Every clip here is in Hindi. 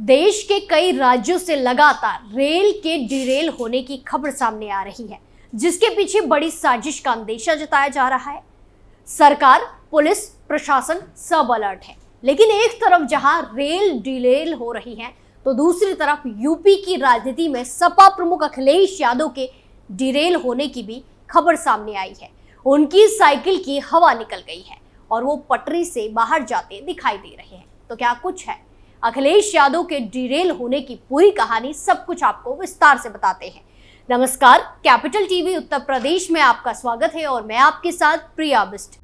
देश के कई राज्यों से लगातार रेल के डिरेल होने की खबर सामने आ रही है, जिसके पीछे बड़ी साजिश का अंदेशा जताया जा रहा है। सरकार, पुलिस, प्रशासन सब अलर्ट है, लेकिन एक तरफ जहां रेल डिरेल हो रही है तो दूसरी तरफ यूपी की राजनीति में सपा प्रमुख अखिलेश यादव के डिरेल होने की भी खबर सामने आई है। उनकी साइकिल की हवा निकल गई है और वो पटरी से बाहर जाते दिखाई दे रहे हैं। तो क्या कुछ है अखिलेश यादव के डिरेल होने की पूरी कहानी, सब कुछ आपको विस्तार से बताते हैं। नमस्कार, कैपिटल टीवी उत्तर प्रदेश में आपका स्वागत है और मैं आपके साथ प्रिया बिस्ट।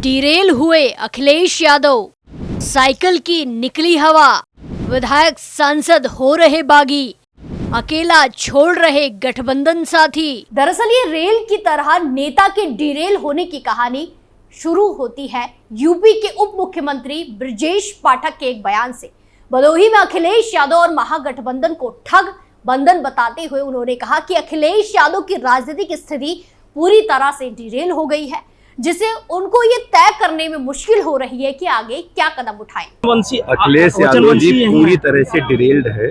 डिरेल हुए अखिलेश यादव, साइकिल की निकली हवा, विधायक सांसद हो रहे बागी, अकेला छोड़ रहे गठबंधन साथी। दरअसल ये रेल की तरह नेता के डिरेल होने की कहानी शुरू होती है यूपी के उप मुख्यमंत्री ब्रजेश पाठक के एक बयान से। भदोही में अखिलेश यादव और महागठबंधन को ठग बंधन बताते हुए उन्होंने कहा कि अखिलेश यादव की राजनीतिक स्थिति पूरी तरह से डिरेल हो गई है, जिसे उनको ये तय करने में मुश्किल हो रही है कि आगे क्या कदम उठाएं। अखिलेश यादव जी पूरी तरह से डिरेल्ड है,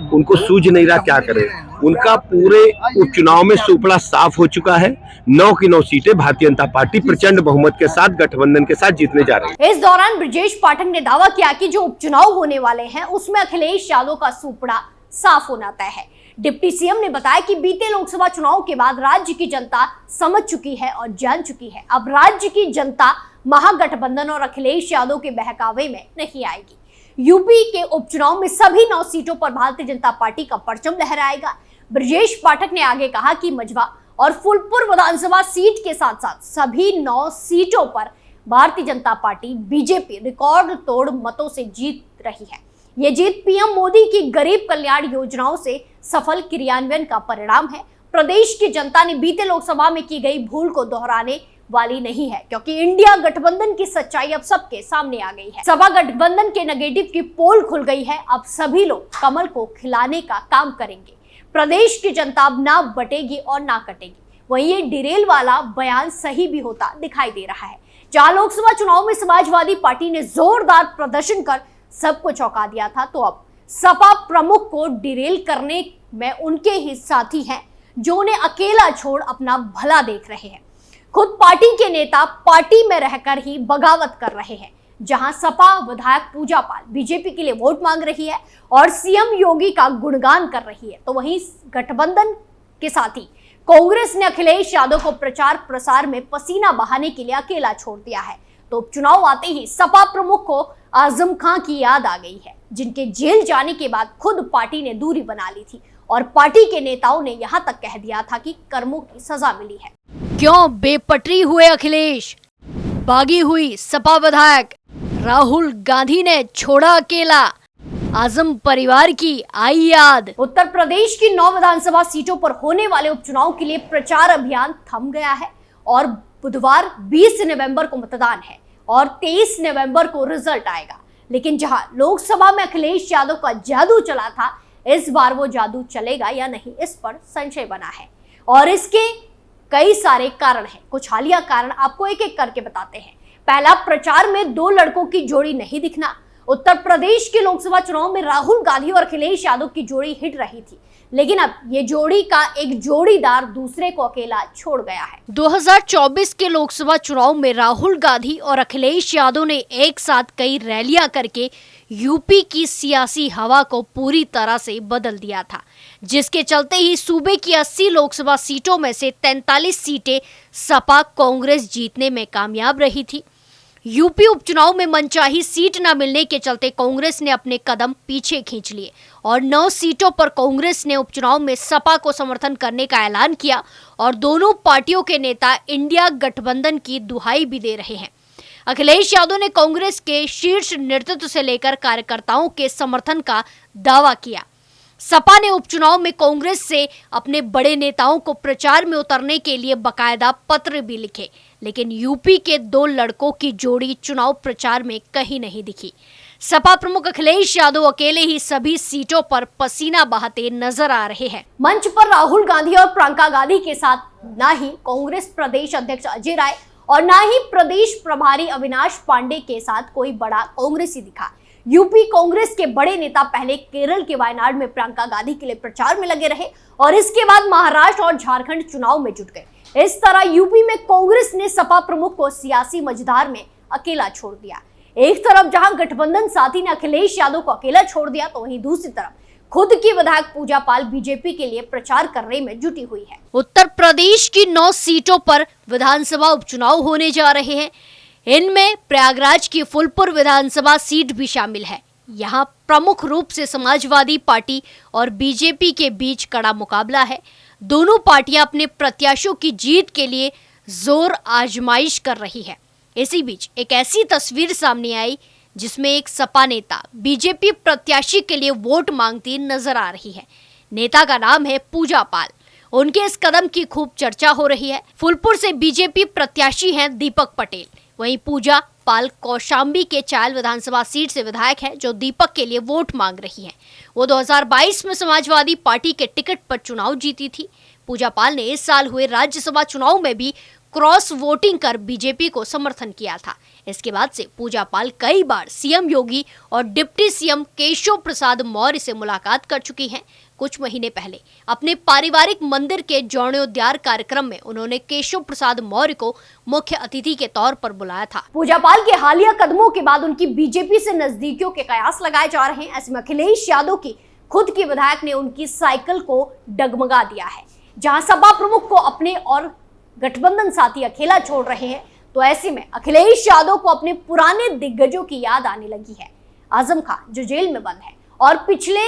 उनको सूझ नहीं रहा क्या करें। उनका पूरे उपचुनाव में सुपड़ा साफ हो चुका है। 9 की 9 सीटें भारतीय जनता पार्टी प्रचंड बहुमत के साथ गठबंधन के साथ जीतने जा रही है। इस दौरान ब्रजेश पाठक ने दावा किया कि जो उपचुनाव होने वाले हैं उसमें अखिलेश यादव का सुपड़ा साफ होना तय है। डिप्टी सीएम ने बताया कि बीते लोकसभा चुनाव के बाद राज्य की जनता समझ चुकी है और जान चुकी है। अब राज्य की जनता महागठबंधन और अखिलेश यादव के बहकावे में नहीं आएगी। यूपी के उपचुनाव में सभी 9 सीटों पर भारतीय जनता पार्टी का परचम लहराएगा। ब्रजेश पाठक ने आगे कहा कि मझवा और फूलपुर विधानसभा सीट के साथ साथ सभी 9 सीटों पर Bharatiya Janata party BJP record तोड़ मतों से जीत रही है। ये जीत पीएम मोदी की गरीब कल्याण योजनाओं से सफल क्रियान्वयन का परिणाम है। प्रदेश की जनता ने बीते लोकसभा में की गई भूल को दोहराने वाली नहीं है, क्योंकि इंडिया गठबंधन की सच्चाई अब सबके सामने आ गई है। सपा गठबंधन के नेगेटिव की पोल खुल गई है। अब सभी लोग कमल को खिलाने का काम करेंगे। प्रदेश की जनता अब ना बटेगी और ना कटेगी। वहीं ये डिरेल वाला बयान सही भी होता दिखाई दे रहा है। जहां लोकसभा चुनाव में समाजवादी पार्टी ने जोरदार प्रदर्शन कर सबको चौंका दिया था, तो अब सपा प्रमुख को डिरेल करने में उनके ही साथी हैं जो उन्हें अकेला छोड़ अपना भला देख रहे हैं। खुद पार्टी के नेता पार्टी में रहकर ही बगावत कर रहे हैं। जहां सपा विधायक पूजा पाल बीजेपी के लिए वोट मांग रही है और सीएम योगी का गुणगान कर रही है, तो वहीं गठबंधन के साथी कांग्रेस ने अखिलेश यादव को प्रचार प्रसार में पसीना बहाने के लिए अकेला छोड़ दिया है। तो चुनाव आते ही सपा प्रमुख को आजम खां की याद आ गई है, जिनके जेल जाने के बाद खुद पार्टी ने दूरी बना ली थी और पार्टी के नेताओं ने यहां तक कह दिया था कि कर्मों की सजा मिली है। क्यों बेपटरी हुए अखिलेश, बागी हुई सपा विधायक, राहुल गांधी ने छोड़ा अकेला, आजम परिवार की आई याद। उत्तर प्रदेश की 9 विधानसभा सीटों पर होने वाले उपचुनाव के लिए प्रचार अभियान थम गया है और बुधवार 20 नवंबर को मतदान है और 23 नवंबर को रिजल्ट आएगा। लेकिन जहां लोकसभा में अखिलेश यादव का जादू चला था, इस बार वो जादू चलेगा या नहीं, इस पर संशय बना है और इसके कई सारे कारण हैं। कुछ हालिया कारण आपको एक एक करके बताते हैं। पहला, प्रचार में 2 लड़कों की जोड़ी नहीं दिखना। उत्तर प्रदेश के लोकसभा चुनाव में राहुल गांधी और अखिलेश यादव की जोड़ी हिट रही थी, लेकिन अब ये जोड़ी का एक जोड़ीदार दूसरे को अकेला छोड़ गया है। 2024 के लोकसभा चुनाव में राहुल गांधी और अखिलेश यादव ने एक साथ कई रैलियां करके यूपी की सियासी हवा को पूरी तरह से बदल दिया था, जिसके चलते ही सूबे की 80 लोकसभा सीटों में से 43 सीटें सपा कांग्रेस जीतने में कामयाब रही थी। यूपी उपचुनाव में मनचाही सीट न मिलने के चलते कांग्रेस ने अपने कदम पीछे खींच लिए और 9 सीटों पर कांग्रेस ने उपचुनाव में सपा को समर्थन करने का ऐलान किया और दोनों पार्टियों के नेता इंडिया गठबंधन की दुहाई भी दे रहे हैं। अखिलेश यादव ने कांग्रेस के शीर्ष नेतृत्व से लेकर कार्यकर्ताओं के समर्थन का दावा किया। सपा ने उपचुनाव में कांग्रेस से अपने बड़े नेताओं को प्रचार में उतरने के लिए बकायदा पत्र भी लिखे, लेकिन यूपी के 2 लड़कों की जोड़ी चुनाव प्रचार में कहीं नहीं दिखी। सपा प्रमुख अखिलेश यादव अकेले ही सभी सीटों पर पसीना बहाते नजर आ रहे हैं। मंच पर राहुल गांधी और प्रियंका गांधी के साथ न ही कांग्रेस प्रदेश अध्यक्ष अजय राय और न ही प्रदेश प्रभारी अविनाश पांडे के साथ कोई बड़ा कांग्रेसी दिखा। यूपी कांग्रेस के बड़े नेता पहले केरल के वायनाड में प्रियंका गांधी के लिए प्रचार में लगे रहे और इसके बाद महाराष्ट्र और झारखंड चुनाव में जुट गए। इस तरह यूपी में कांग्रेस ने सपा प्रमुख को सियासी मझधार में अकेला छोड़ दिया। एक तरफ जहां गठबंधन साथी ने अखिलेश यादव को अकेला छोड़ दिया, तो वहीं दूसरी तरफ खुद की विधायक पूजा पाल बीजेपी के लिए प्रचार करने में जुटी हुई है। उत्तर प्रदेश की 9 सीटों पर विधानसभा उपचुनाव होने जा रहे हैं। इनमें प्रयागराज की फुलपुर विधानसभा सीट भी शामिल है। यहाँ प्रमुख रूप से समाजवादी पार्टी और बीजेपी के बीच कड़ा मुकाबला है। दोनों पार्टियां अपने प्रत्याशियों की जीत के लिए जोर आजमाइश कर रही है। इसी बीच एक ऐसी तस्वीर सामने आई जिसमें एक सपा नेता बीजेपी प्रत्याशी के लिए वोट मांगती नजर आ रही है। नेता का नाम है पूजा पाल। उनके इस कदम की खूब चर्चा हो रही है। फुलपुर से बीजेपी प्रत्याशी हैं दीपक पटेल। वहीं पूजा पाल कौशाम्बी के चायल विधानसभा सीट से विधायक है, जो दीपक के लिए वोट मांग रही हैं। वो 2022 में समाजवादी पार्टी के टिकट पर चुनाव जीती थी। पूजा पाल ने इस साल हुए राज्यसभा चुनाव में भी क्रॉस वोटिंग कर बीजेपी को समर्थन किया था। इसके बाद से पूजा पाल कई बार सीएम योगी और डिप्टी सीएम केशव प्रसाद मौर्य से मुलाकात कर चुकी हैं। कुछ महीने पहले अपने पारिवारिक मंदिर के जीर्णोद्धार कार्यक्रम में उन्होंने केशव प्रसाद मौर्य को मुख्य अतिथि के तौर पर बुलाया था। पूजा पाल के हालिया कदमों के बाद उनकी बीजेपी से नजदीकियों के कयास लगाए जा रहे हैं। ऐसे में अखिलेश यादव की खुद की विधायक ने उनकी साइकिल को डगमगा दिया है। जहां सपा प्रमुख को अपने और गठबंधन साथी अकेला छोड़ रहे हैं, तो ऐसे में अखिलेश यादव को अपने पुराने दिग्गजों की याद आने लगी है। आजम खां जो जेल में बंद है और पिछले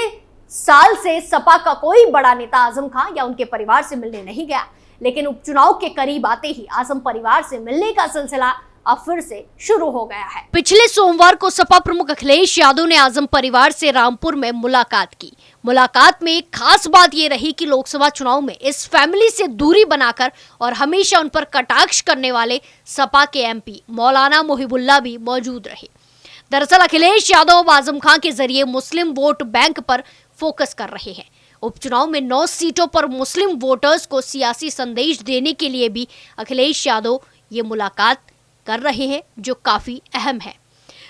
साल से सपा का कोई बड़ा नेता आजम खां या उनके परिवार से मिलने नहीं गया, लेकिन उपचुनाव के करीब आते ही आजम परिवार से मिलने का सिलसिला अब फिर से शुरू हो गया है। पिछले सोमवार को सपा प्रमुख अखिलेश यादव ने आजम परिवार से रामपुर में मुलाकात की। मुलाकात में एक खास बात ये रही कि लोकसभा चुनाव में इस फैमिली से दूरी बनाकर और हमेशा उन पर कटाक्ष करने वाले सपा के एमपी मौलाना मोहिबुल्लाह भी मौजूद रहे। दरअसल अखिलेश यादव आजम खां के जरिए मुस्लिम वोट बैंक पर फोकस कर रहे हैं। उपचुनाव में 9 सीटों पर मुस्लिम वोटर्स को सियासी संदेश देने के लिए भी अखिलेश यादव ये मुलाकात कर रहे हैं, जो काफी अहम है।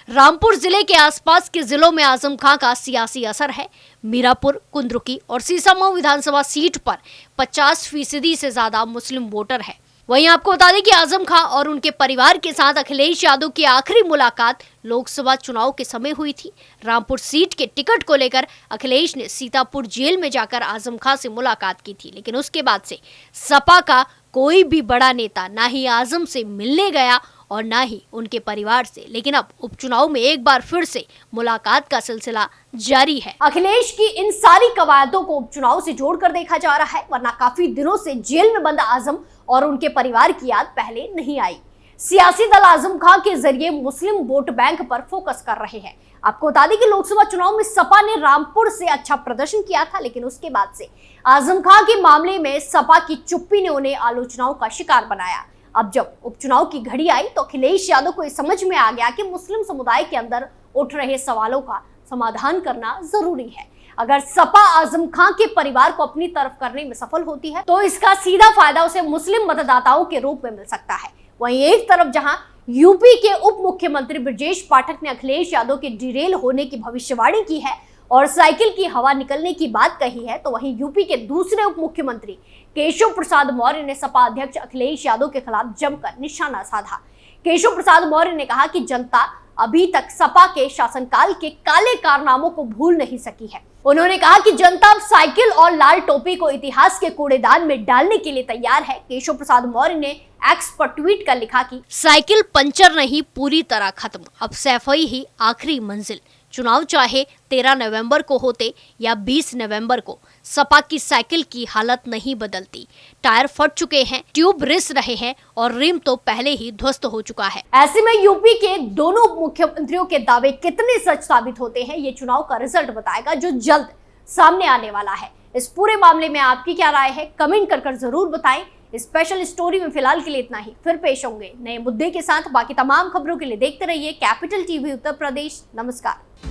रामपुर जिले के आसपास के जिलों में आजम खां का सियासी असर है। मीरापुर, कुंद्रुकी और सीसामऊ विधानसभा सीट पर 50% से ज्यादा मुस्लिम वोटर है। वहीं आपको बता दें कि आजम खां और उनके परिवार के साथ अखिलेश यादव की आखिरी मुलाकात लोकसभा चुनाव के समय हुई थी। रामपुर सीट के टिकट को लेकर अखिलेश ने सीतापुर जेल में जाकर आजम खां से मुलाकात की थी, लेकिन उसके बाद से सपा का कोई भी बड़ा नेता ना ही आजम से मिलने गया और ना ही उनके परिवार से। लेकिन अब उपचुनाव में एक बार फिर से मुलाकात का सिलसिला जारी है। अखिलेश की इन सारी कवायदों को उपचुनाव से जोड़कर देखा जा रहा है, वरना काफी दिनों से जेल में बंद आजम और उनके परिवार की याद पहले नहीं आई। सियासी दल आजम खां के जरिए मुस्लिम वोट बैंक पर फोकस कर रहे हैं। आपको बता दें कि लोकसभा चुनाव में सपा ने रामपुर से अच्छा प्रदर्शन किया था, लेकिन उसके बाद से आजम खां के मामले में सपा की चुप्पी ने उन्हें आलोचनाओं का शिकार बनाया। अब जब उपचुनाव की घड़ी आई तो अखिलेश यादव को समझ में आ गया कि मुस्लिम समुदाय के अंदर उठ रहे सवालों का समाधान करना जरूरी है। अगर सपा आजम खां के परिवार को अपनी तरफ करने में सफल होती है तो इसका सीधा फायदा उसे मुस्लिम मतदाताओं के रूप में मिल सकता है। वहीं एक तरफ जहां यूपी के उप मुख्यमंत्री ब्रजेश पाठक ने अखिलेश यादव के डिरेल होने की भविष्यवाणी की है और साइकिल की हवा निकलने की बात कही है, तो वहीं यूपी के दूसरे उप मुख्यमंत्री केशव प्रसाद मौर्य ने सपा अध्यक्ष अखिलेश यादव के खिलाफ जमकर निशाना साधा। केशव प्रसाद मौर्य ने कहा कि जनता अभी तक सपा के शासनकाल के काले कारनामों को भूल नहीं सकी है। उन्होंने कहा कि जनता अब साइकिल और लाल टोपी को इतिहास के कूड़ेदान में डालने के लिए तैयार है। केशव प्रसाद मौर्य ने एक्स पर ट्वीट कर लिखा कि साइकिल पंचर नहीं, पूरी तरह खत्म, अब सफाई ही आखिरी मंजिल। चुनाव चाहे 13 नवंबर को होते या 20 नवंबर को, सपा की साइकिल की हालत नहीं बदलती। टायर फट चुके हैं, ट्यूब रिस रहे हैं और रिम तो पहले ही ध्वस्त हो चुका है। ऐसे में यूपी के दोनों मुख्यमंत्रियों के दावे कितने सच साबित होते हैं, ये चुनाव का रिजल्ट बताएगा, जो जल्द सामने आने वाला है। इस पूरे मामले में आपकी क्या राय है, कमेंट कर जरूर बताएं। स्पेशल स्टोरी में फिलहाल के लिए इतना ही। फिर पेश होंगे नए मुद्दे के साथ। बाकी तमाम खबरों के लिए देखते रहिए कैपिटल टीवी उत्तर प्रदेश। नमस्कार।